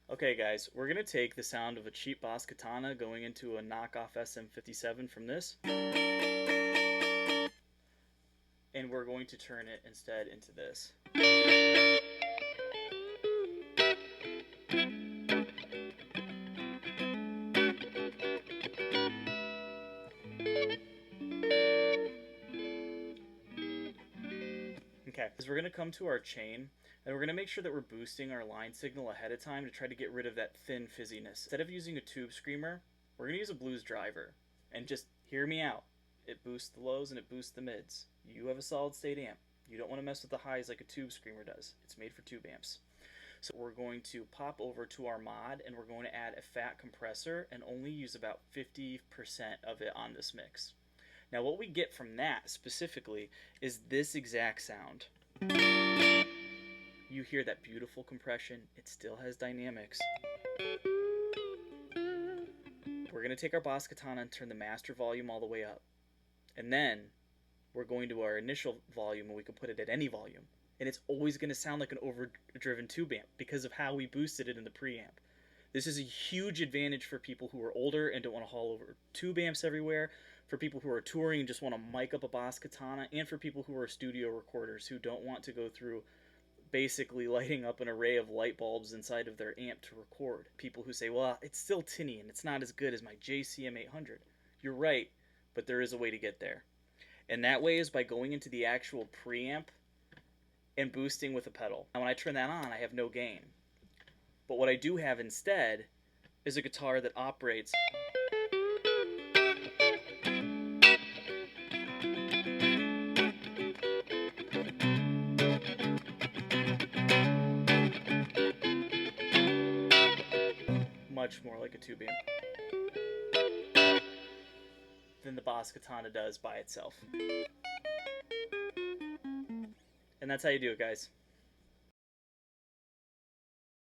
Okay guys, we're going to take the sound of a cheap Boss Katana going into a knockoff SM57 from this, and we're going to turn it instead into this. Okay, so we're going to come to our chain, and we're going to make sure that we're boosting our line signal ahead of time to try to get rid of that thin fizziness. Instead of using a tube screamer, we're going to use a blues driver. And just hear me out. It boosts the lows and it boosts the mids. You have a solid state amp. You don't want to mess with the highs like a tube screamer does. It's made for tube amps. So we're going to pop over to our mod, and we're going to add a fat compressor and only use about 50% of it on this mix. Now what we get from that specifically is this exact sound. You hear that beautiful compression. It still has dynamics. We're going to take our Boss Katana and turn the master volume all the way up. And then we're going to our initial volume, and we can put it at any volume. And it's always going to sound like an overdriven tube amp because of how we boosted it in the preamp. This is a huge advantage for people who are older and don't want to haul over tube amps everywhere, for people who are touring and just want to mic up a Boss Katana, and for people who are studio recorders who don't want to go through basically lighting up an array of light bulbs inside of their amp to record. People who say, well, it's still tinny and it's not as good as my JCM 800. You're right, but there is a way to get there. And that way is by going into the actual preamp and boosting with a pedal. Now when I turn that on, I have no gain. But what I do have instead is a guitar that operates much more like a tube amp than the Boss Katana does by itself. And that's how you do it, guys.